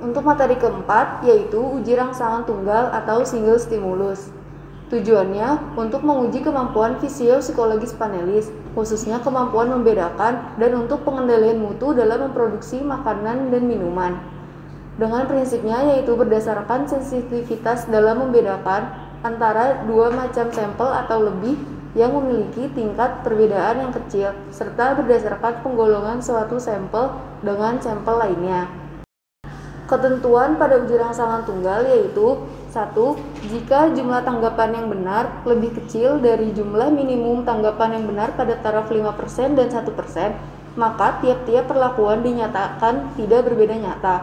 Untuk materi keempat, yaitu uji rangsangan tunggal atau single stimulus. Tujuannya untuk menguji kemampuan fisiopsikologis panelis, khususnya kemampuan membedakan dan untuk pengendalian mutu dalam memproduksi makanan dan minuman. Dengan prinsipnya yaitu berdasarkan sensitivitas dalam membedakan antara dua macam sampel atau lebih yang memiliki tingkat perbedaan yang kecil, serta berdasarkan penggolongan suatu sampel dengan sampel lainnya. Ketentuan pada uji rangsangan tunggal yaitu 1. Jika jumlah tanggapan yang benar lebih kecil dari jumlah minimum tanggapan yang benar pada taraf 5% dan 1%, maka tiap-tiap perlakuan dinyatakan tidak berbeda nyata.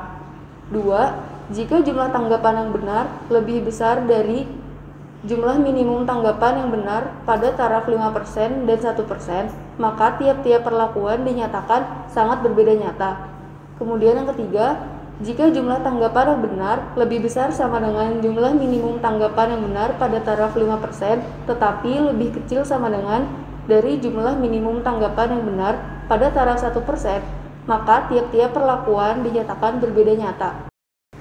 2. Jika jumlah tanggapan yang benar lebih besar dari jumlah minimum tanggapan yang benar pada taraf 5% dan 1%, maka tiap-tiap perlakuan dinyatakan sangat berbeda nyata. Kemudian yang ketiga, jika jumlah tanggapan yang benar lebih besar sama dengan jumlah minimum tanggapan yang benar pada taraf 5%, tetapi lebih kecil sama dengan dari jumlah minimum tanggapan yang benar pada taraf 1%, maka tiap-tiap perlakuan dinyatakan berbeda nyata.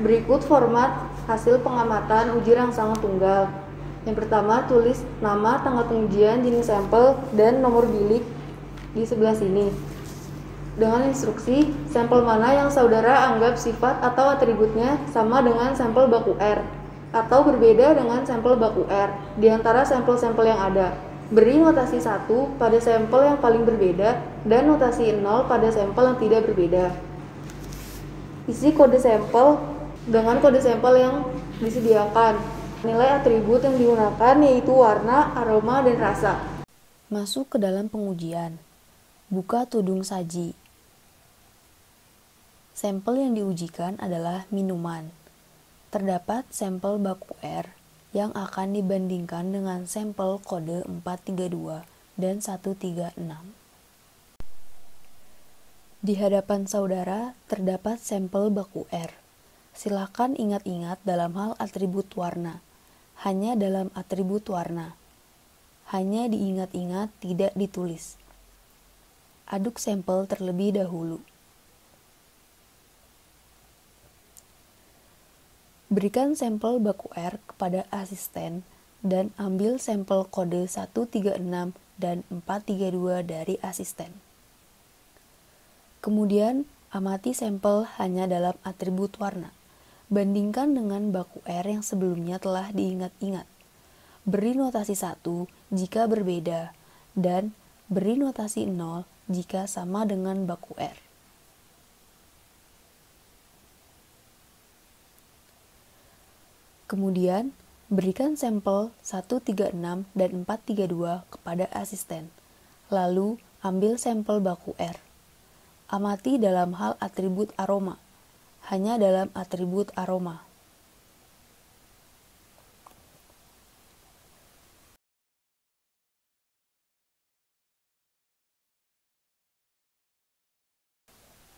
Berikut format hasil pengamatan uji rangsangan tunggal. Yang pertama, tulis nama, tanggal pengujian, jenis sampel, dan nomor bilik di sebelah sini. Dengan instruksi, sampel mana yang saudara anggap sifat atau atributnya sama dengan sampel baku R, atau berbeda dengan sampel baku R, di antara sampel-sampel yang ada. Beri notasi 1 pada sampel yang paling berbeda, dan notasi 0 pada sampel yang tidak berbeda. Isi kode sampel dengan kode sampel yang disediakan. Nilai atribut yang digunakan yaitu warna, aroma, dan rasa. Masuk ke dalam pengujian. Buka tudung saji. Sampel yang diujikan adalah minuman. Terdapat sampel baku R yang akan dibandingkan dengan sampel kode 432 dan 136. Di hadapan saudara terdapat sampel baku R. Silakan ingat-ingat dalam hal atribut warna. Hanya dalam atribut warna. Hanya diingat-ingat, tidak ditulis. Aduk sampel terlebih dahulu. Berikan sampel baku R kepada asisten dan ambil sampel kode 136 dan 432 dari asisten. Kemudian, amati sampel hanya dalam atribut warna. Bandingkan dengan baku R yang sebelumnya telah diingat-ingat. Beri notasi 1 jika berbeda, dan beri notasi 0 jika sama dengan baku R. Kemudian, berikan sampel 136 dan 432 kepada asisten. Lalu, ambil sampel baku R. Amati dalam hal atribut aroma. Hanya dalam atribut aroma.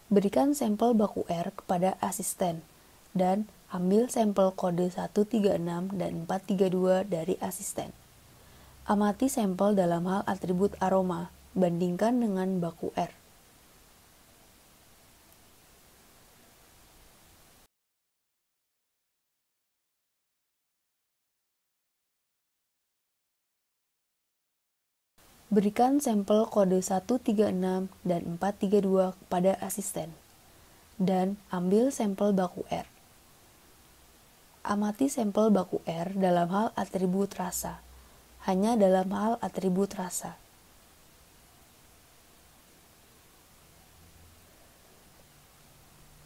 Berikan sampel baku R kepada asisten dan ambil sampel kode 136 dan 432 dari asisten. Amati sampel dalam hal atribut aroma, bandingkan dengan baku R. Berikan sampel kode 136 dan 432 kepada asisten, dan ambil sampel baku R. Amati sampel baku R dalam hal atribut rasa, hanya dalam hal atribut rasa.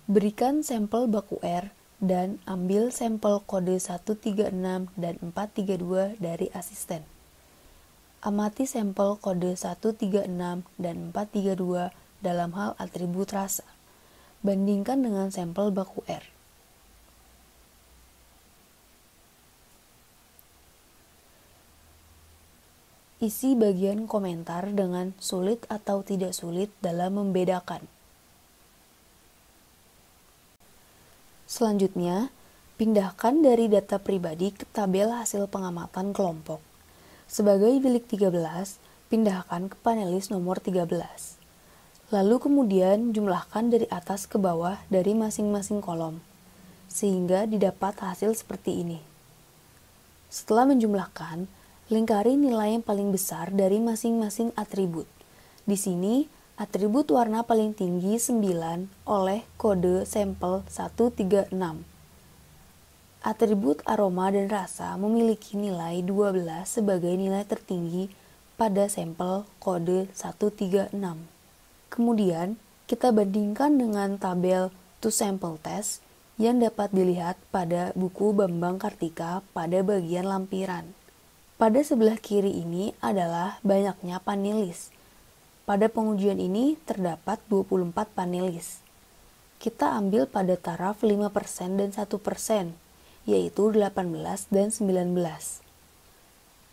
Berikan sampel baku R dan ambil sampel kode 136 dan 432 dari asisten. Amati sampel kode 136 dan 432 dalam hal atribut rasa. Bandingkan dengan sampel baku R. Isi bagian komentar dengan sulit atau tidak sulit dalam membedakan. Selanjutnya, pindahkan dari data pribadi ke tabel hasil pengamatan kelompok. Sebagai bilik 13, pindahkan ke panelis nomor 13. Lalu kemudian jumlahkan dari atas ke bawah dari masing-masing kolom. sehingga didapat hasil seperti ini. Setelah menjumlahkan, lingkari nilai yang paling besar dari masing-masing atribut. Di sini, atribut warna paling tinggi 9 oleh kode sampel 136. Atribut aroma dan rasa memiliki nilai 12 sebagai nilai tertinggi pada sampel kode 136. Kemudian, kita bandingkan dengan tabel two sample test yang dapat dilihat pada buku Bambang Kartika pada bagian lampiran. Pada sebelah kiri ini adalah banyaknya panelis. Pada pengujian ini terdapat 24 panelis. Kita ambil pada taraf 5% dan 1%, yaitu 18 dan 19.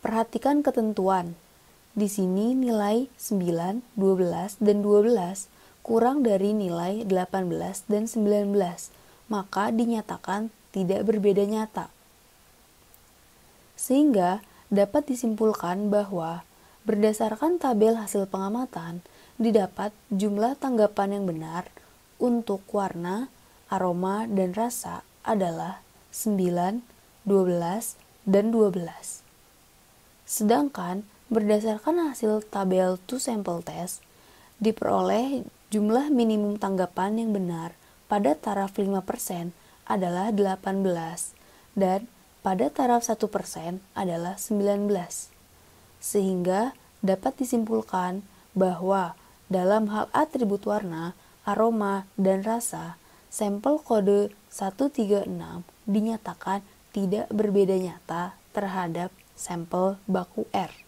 Perhatikan ketentuan. Di sini nilai 9, 12, dan 12 kurang dari nilai 18 dan 19, maka dinyatakan tidak berbeda nyata. Sehingga dapat disimpulkan bahwa berdasarkan tabel hasil pengamatan, didapat jumlah tanggapan yang benar untuk warna, aroma, dan rasa adalah 9, 12, dan 12. Sedangkan berdasarkan hasil tabel two sample test, diperoleh jumlah minimum tanggapan yang benar pada taraf 5% adalah 18 dan pada taraf 1% adalah 19. Sehingga dapat disimpulkan bahwa dalam hal atribut warna, aroma, dan rasa, sampel kode 136 dinyatakan tidak berbeda nyata terhadap sampel baku R.